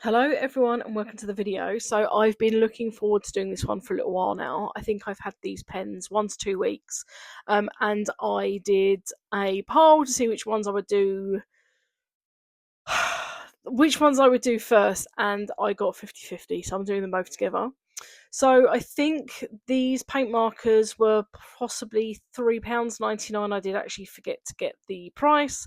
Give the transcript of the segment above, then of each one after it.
Hello everyone and welcome to the video. So I've been looking forward to doing this one for a little while now. I think I've had these pens 1 to 2 weeks, and I did a poll to see which ones I would do first, and I got 50-50, so I'm doing them both together. So I think these paint markers were possibly £3.99. I did actually forget to get the price,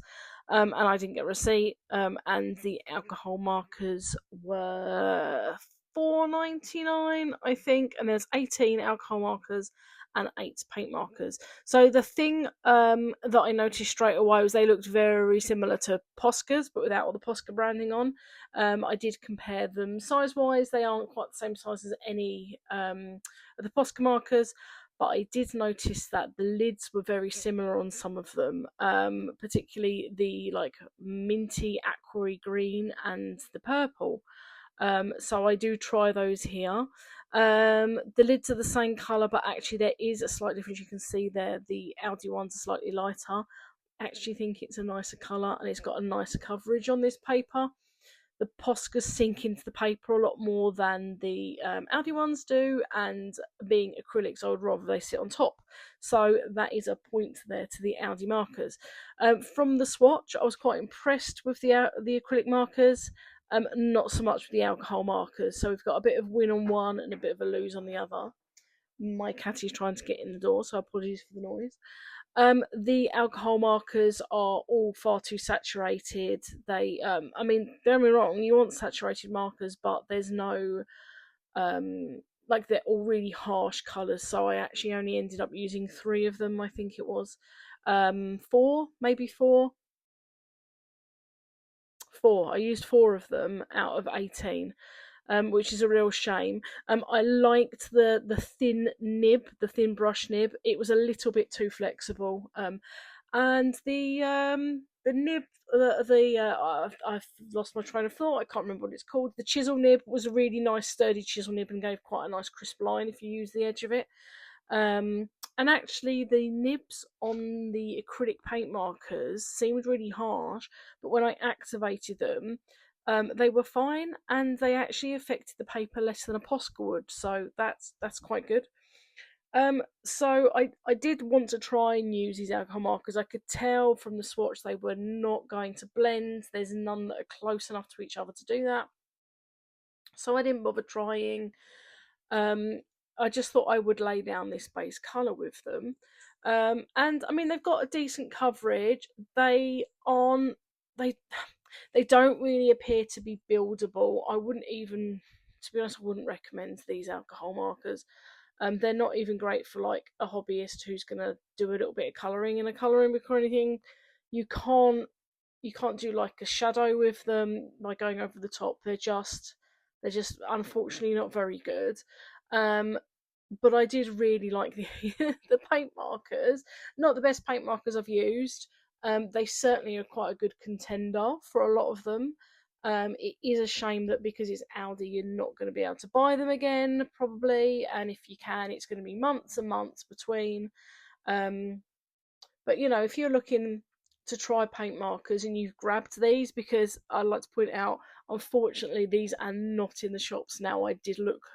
and I didn't get a receipt. And the alcohol markers were £4.99, I think. And there's 18 alcohol markers and 8 paint markers. So the thing that I noticed straight away was they looked very similar to Posca's, but without all the Posca branding on. I did compare them size wise, they aren't quite the same size as any of the Posca markers, but I did notice that the lids were very similar on some of them, particularly the like minty aqua green and the purple. So I do try those here. The lids are the same colour, but actually there is a slight difference. You can see there the Aldi ones are slightly lighter. I actually think it's a nicer colour and it's got a nicer coverage on this paper. The Poscas sink into the paper a lot more than the Aldi ones do, and being acrylics, I would rather they sit on top. So that is a point there to the Aldi markers. From the swatch, I was quite impressed with the acrylic markers. Not so much with the alcohol markers. So we've got a bit of win on one and a bit of a lose on the other. My cat is trying to get in the door, so apologies for the noise. The alcohol markers are all far too saturated. I mean, don't get me wrong, you want saturated markers, but there's no, like they're all really harsh colours. So I actually only ended up using 3 of them. I think it was, four, maybe four. Four. I used 4 of them out of 18. Which is a real shame. I liked the thin nib, the thin brush nib. It was a little bit too flexible, and the nib, I've lost my train of thought. I can't remember what it's called. The chisel nib was a really nice, sturdy chisel nib and gave quite a nice crisp line if you use the edge of it. And actually, the nibs on the acrylic paint markers seemed really harsh, but when I activated them, they were fine, and they actually affected the paper less than a Posca would. So that's quite good. So I did want to try and use these alcohol markers. I could tell from the swatch they were not going to blend. There's none that are close enough to each other to do that. So I didn't bother trying. Um, I just thought I would lay down this base colour with them. And I mean they've got a decent coverage. They aren't they they don't really appear to be buildable. I wouldn't even, to be honest, I wouldn't recommend these alcohol markers. They're not even great for like a hobbyist who's gonna do a little bit of colouring in a colouring book or anything. You can't you can't do like a shadow with them by going over the top. They're just unfortunately not very good. Um, but I did really like the the paint markers. Not the best paint markers I've used. They certainly are quite a good contender for a lot of them. It is a shame that because it's Aldi, you're not going to be able to buy them again, probably. And if you can, it's going to be months and months between. Um, but if you're looking to try paint markers and you've grabbed these, because I'd like to point out, unfortunately, these are not in the shops now. I did look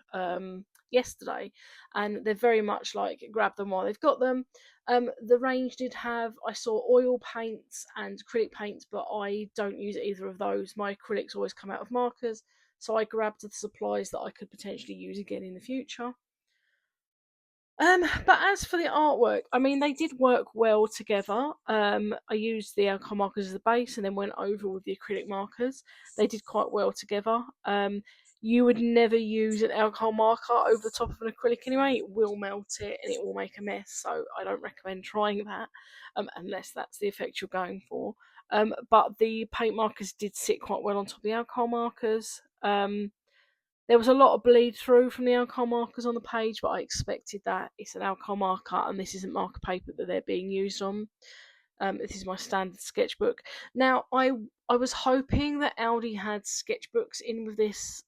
yesterday, and they're very much like grab them while they've got them. The range did have, I saw oil paints and acrylic paints, but I don't use either of those. My acrylics always come out of markers, so I grabbed the supplies that I could potentially use again in the future. But as for the artwork, I mean, they did work well together. I used the alcohol markers as the base and then went over with the acrylic markers. They did quite well together. You would never use an alcohol marker over the top of an acrylic anyway. It will melt it and it will make a mess. So I don't recommend trying that, unless that's the effect you're going for. But the paint markers did sit quite well on top of the alcohol markers. There was a lot of bleed through from the alcohol markers on the page, but I expected that. It's an alcohol marker and this isn't marker paper that they're being used on. This is my standard sketchbook. Now, I was hoping that Aldi had sketchbooks in with this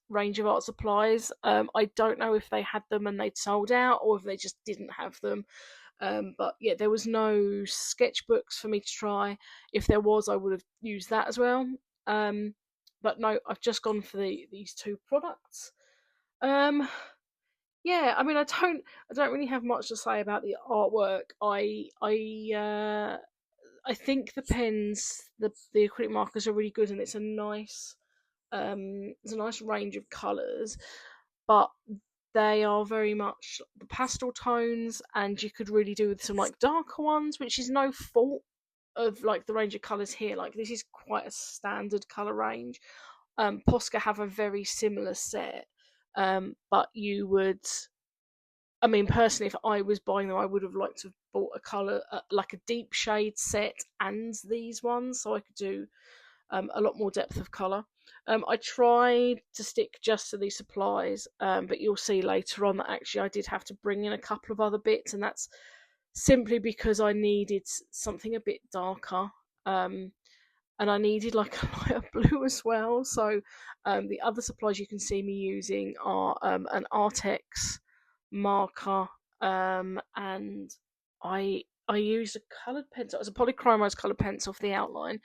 range of art supplies. I don't know if they had them and they'd sold out or if they just didn't have them. But yeah, there was no sketchbooks for me to try. If there was, I would have used that as well. Um, but no, I've just gone for these two products. Um, yeah, I mean, I don't really have much to say about the artwork. I think the pens, the acrylic markers are really good, and it's a nice range of colours, but they are very much the pastel tones, and you could really do with some like darker ones, which is no fault of like the range of colours here. Like this is quite a standard colour range. Posca have a very similar set, but you would. I mean, personally, if I was buying them, I would have liked to have bought a colour, like a deep shade set, and these ones, so I could do a lot more depth of colour. I tried to stick just to these supplies, but you'll see later on that actually I did have to bring in a couple of other bits, and that's simply because I needed something a bit darker. Um, and I needed like a lighter blue as well. So the other supplies you can see me using are an Artex marker, and I used a coloured pencil. It was a polychromosed coloured pencil for the outline.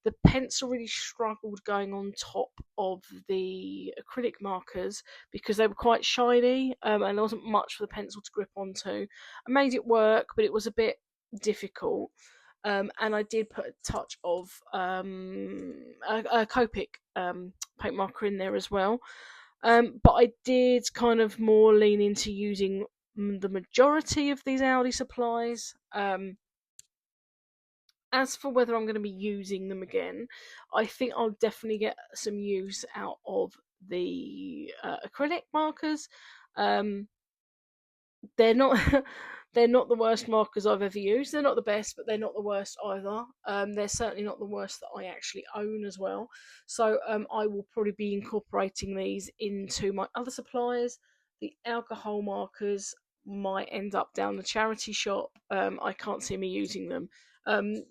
The pencil really struggled going on top of the acrylic markers because they were quite shiny, and there wasn't much for the pencil to grip onto. I made it work, but it was a bit difficult. And I did put a touch of a Copic paint marker in there as well. But I did kind of more lean into using the majority of these Aldi supplies. As for whether I'm going to be using them again, I think I'll definitely get some use out of the acrylic markers. Um, they're not they're not the worst markers I've ever used. They're not the best, but they're not the worst either. They're certainly not the worst that I actually own as well. So I will probably be incorporating these into my other supplies. The alcohol markers might end up down the charity shop. I can't see me using them.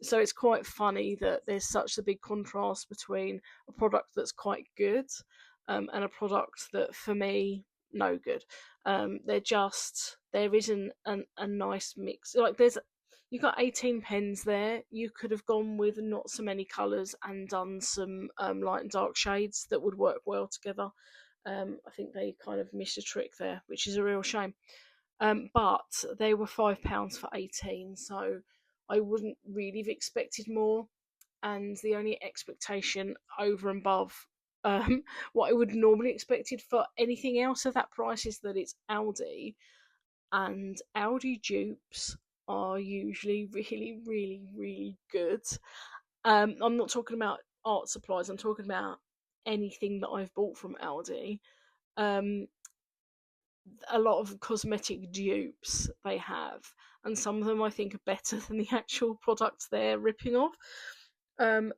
So it's quite funny that there's such a big contrast between a product that's quite good, and a product that for me no good. There isn't a nice mix. Like you've got 18 pens there. You could have gone with not so many colours and done some light and dark shades that would work well together. I think they kind of missed a trick there, which is a real shame. But they were £5 for 18, so I wouldn't really have expected more. And the only expectation over and above what I would normally expected for anything else of that price is that it's Aldi, and Aldi dupes are usually really, really, really good. I'm not talking about art supplies. I'm talking about anything that I've bought from Aldi. Um, a lot of cosmetic dupes they have, and some of them I think are better than the actual products they're ripping off. Um,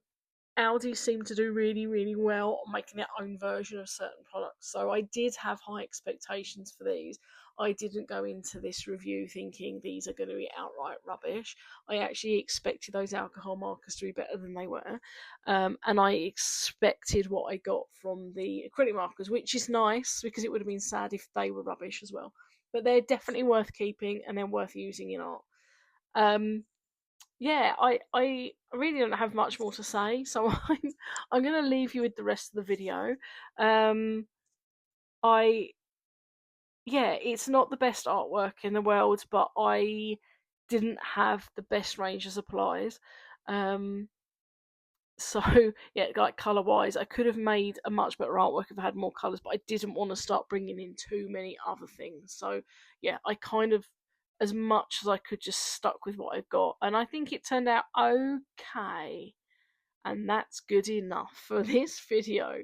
Aldi seem to do really, really well on making their own version of certain products. So I did have high expectations for these. I didn't go into this review thinking these are going to be outright rubbish. I actually expected those alcohol markers to be better than they were. And I expected what I got from the acrylic markers, which is nice because it would have been sad if they were rubbish as well. But they're definitely worth keeping and they're worth using in art. Um, yeah, I really don't have much more to say, so I'm going to leave you with the rest of the video. Um, I Yeah, it's not the best artwork in the world, but I didn't have the best range of supplies. Um, so yeah, like color wise, I could have made a much better artwork if I had more colors, but I didn't want to start bringing in too many other things. So yeah, I kind of, as much as I could, just stuck with what I've got, and I think it turned out okay, and that's good enough for this video.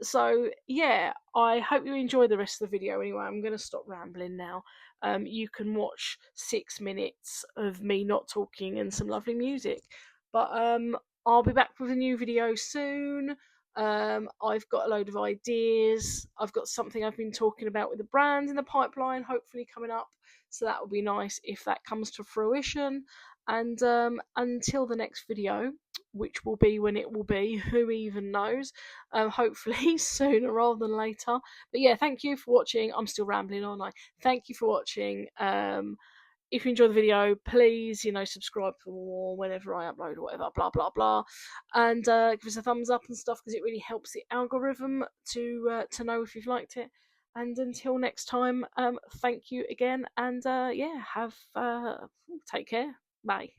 So yeah, I hope you enjoy the rest of the video. Anyway, I'm going to stop rambling now. You can watch 6 minutes of me not talking and some lovely music, but I'll be back with a new video soon. I've got a load of ideas. I've got something I've been talking about with a brand in the pipeline, hopefully coming up, so that would be nice if that comes to fruition. And until the next video, which will be when it will be, who even knows, hopefully sooner rather than later. But yeah, thank you for watching. I'm still rambling, aren't I? Thank you for watching. if you enjoy the video, please, subscribe for more whenever I upload or whatever, blah blah blah, and give us a thumbs up and stuff because it really helps the algorithm to know if you've liked it. And until next time, thank you again, and yeah, have take care. Bye.